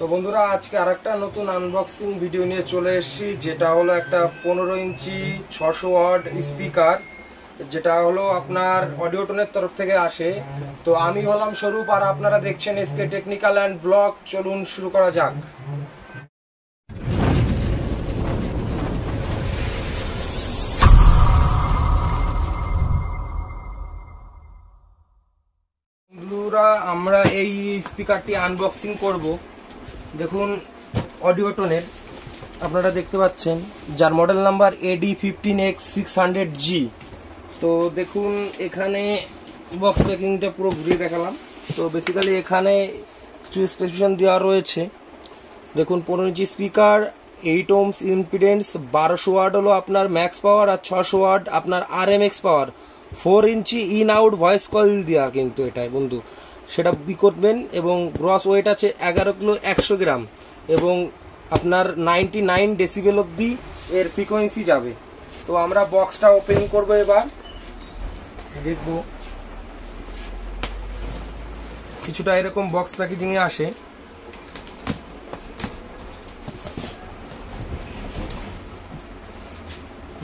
তো বন্ধুরা আজকে আরেকটা নতুন আনবক্সিং ভিডিও নিয়ে চলে এসেছি, যেটা হলো একটা 15 ইঞ্চি 600 ওয়াট স্পিকার, যেটা হলো আপনার অডিওটনের তরফ থেকে আসে। তো আমি হলাম স্বরূপ আর আপনারা দেখছেন এসকে টেকনিক্যাল অ্যান্ড ব্লগ। চলুন শুরু করা যাক। বন্ধুরা আমরা এই স্পিকারটি আনবক্সিং করব। দেখুন অডিওটনের আপনারা দেখতে পাচ্ছেন, যার মডেল নাম্বার AD15X600G। তো দেখুন এখানে বক্স প্যাকিংটা পুরো ঘুরিয়ে দেখালাম। তো বেসিক্যালি এখানে কিছু স্পেসিফিকেশন দেওয়া রয়েছে। দেখুন 15 inch speaker, 8 ohms impedance, 1200 watt হলো আপনার ম্যাক্স পাওয়ার আর 600 ওয়াট আপনার RMX power. 4 inch in out voice coil দেওয়া কিন্তু এটাই বন্ধু, সেটা বি করবেন। এবং গ্রস ওয়েট আছে 11 কিলো 100 গ্রাম এবং আপনার 99 ডেসিবেল অবধি এর ফ্রিকোয়েন্সি যাবে। তো আমরা বক্সটা ওপেন করবো, এবার দেখব। কিছুটা এরকম বক্স প্যাকেজিং এ আসে।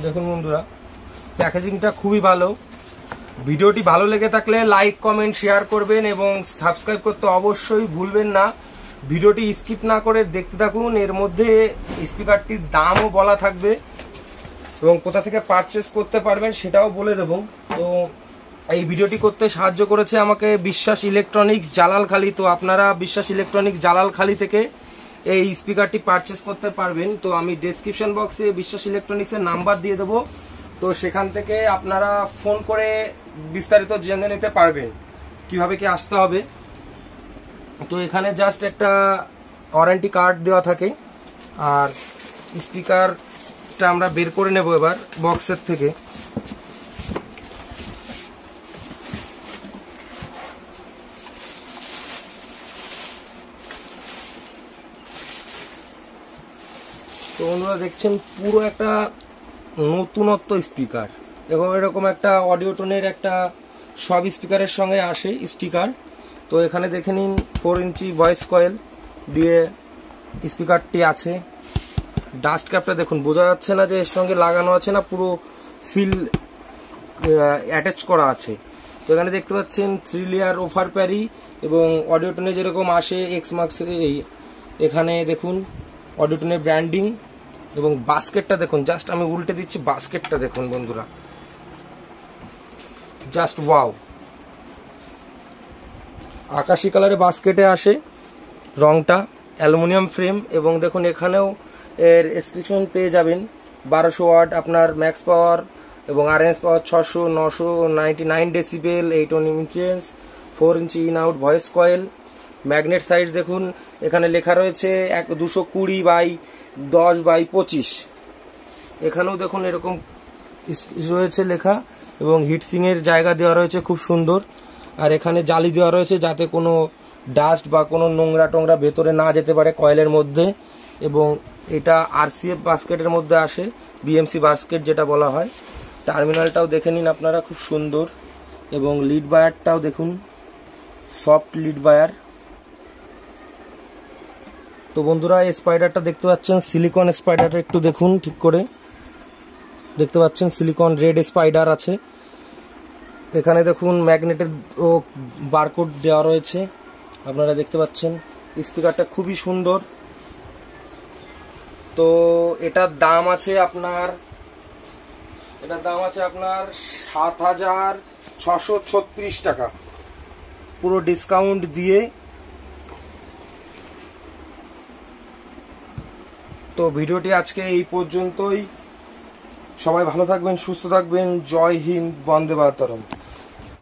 দেখুন বন্ধুরা প্যাকেজিংটা খুবই ভালো। ভিডিওটি ভালো লেগে থাকলে লাইক কমেন্ট শেয়ার করবেন এবং সাবস্ক্রাইব করতে অবশ্যই ভুলবেন না। ভিডিওটি স্কিপ না করে দেখতে থাকুন। এর মধ্যে স্পিকারটির দামও বলা থাকবে এবং কোথা থেকে পারচেস করতে পারবেন সেটাও বলে দেব। তো এই ভিডিওটি করতে সাহায্য করেছে আমাকে বিশ্বাস ইলেকট্রনিক্স জালালখালী। তো আপনারা বিশ্বাস ইলেকট্রনিক্স জালালখালী থেকে এই স্পিকারটি পারচেস করতে পারবেন। তো আমি ডেসক্রিপশন বক্সে বিশ্বাস ইলেকট্রনিক্সের নাম্বার দিয়ে দেবো, তো সেখান থেকে আপনারা ফোন করে বিস্তারিত জেনে নিতে পারবেন কিভাবে কি আসতে হবে। তো এখানে জাস্ট একটা ওয়ারেন্টি কার্ড দেওয়া থাকে। আর স্পিকারটা আমরা বের করে নেব এবার বক্সের থেকে। তো বন্ধুরা দেখছেন পুরো একটা নতুনত্ব স্পিকার। দেখুন এরকম একটা অডিওটনের একটা সব স্পিকারের সঙ্গে আসে স্টিকার। তো এখানে দেখে নিন 4 ইঞ্চি ভয়েস কয়েল দিয়ে স্পিকারটি আছে। ডাস্ট ক্যাপটা দেখুন, বোঝা যাচ্ছে না যে এর সঙ্গে লাগানো আছে না, পুরো ফিল অ্যাটাচ করা আছে। তো এখানে দেখতে পাচ্ছেন 3 লেয়ার ওভার প্যারি এবং অডিওটনে যেরকম আসে এক্স মার্কস, এখানে দেখুন অডিওটনের ব্র্যান্ডিং এবং বাস্কেটটা দেখুন। জাস্ট আমি উল্টে দিচ্ছি, বাস্কেটটা দেখুন বন্ধুরা, জাস্ট ওয়াও। আকাশি কালারের বাস্কেটে আসে, রংটা অ্যালুমিনিয়াম ফ্রেম। এবং দেখুন এখানেও এর স্পেসিফিকেশন পেয়ে যাবেন। 1200 ওয়াট আপনার ম্যাক্স পাওয়ার এবং RMS power 600, 900, 99 decibel, 8 ohms impedance, 4 inch in out voice coil. Magnet size দেখুন এখানে লেখা রয়েছে 220 বাই 10 বাই 25। এখানেও দেখুন এরকম রয়েছে লেখা এবং হিটসিং এর জায়গা দেওয়া রয়েছে খুব সুন্দর। আর এখানে জালি দেওয়া রয়েছে যাতে কোনো ডাস্ট বা কোনো নোংরা টোংরা ভেতরে না যেতে পারে কয়েলের মধ্যে। এবং এটা RCF বাস্কেটের মধ্যে আসে, BMC বাস্কেট যেটা বলা হয়। টার্মিনালটাও দেখে নিন আপনারা, খুব সুন্দর। এবং লিড ওয়্যারটাও দেখুন, সফট লিড ওয়্যার। তো বন্ধুরা এই স্পাইডারটা দেখতে পাচ্ছেন, সিলিকন স্পাইডারটা একটু দেখুন ঠিক করে। দেখতে পাচ্ছেন সিলিকন রেড স্পাইডার আছে। এখানে দেখুন ম্যাগনেটের ও বারকোড দেওয়া রয়েছে, আপনারা দেখতে পাচ্ছেন। স্পিকারটা খুবই সুন্দর। তো এটার দাম আছে আপনার 7,636 টাকা পুরো ডিসকাউন্ট দিয়ে। তো ভিডিওটি আজকে এই পর্যন্তই। সবাই ভালো থাকবেন, সুস্থ থাকবেন। জয় হিন্দ, বন্দে মাতরম।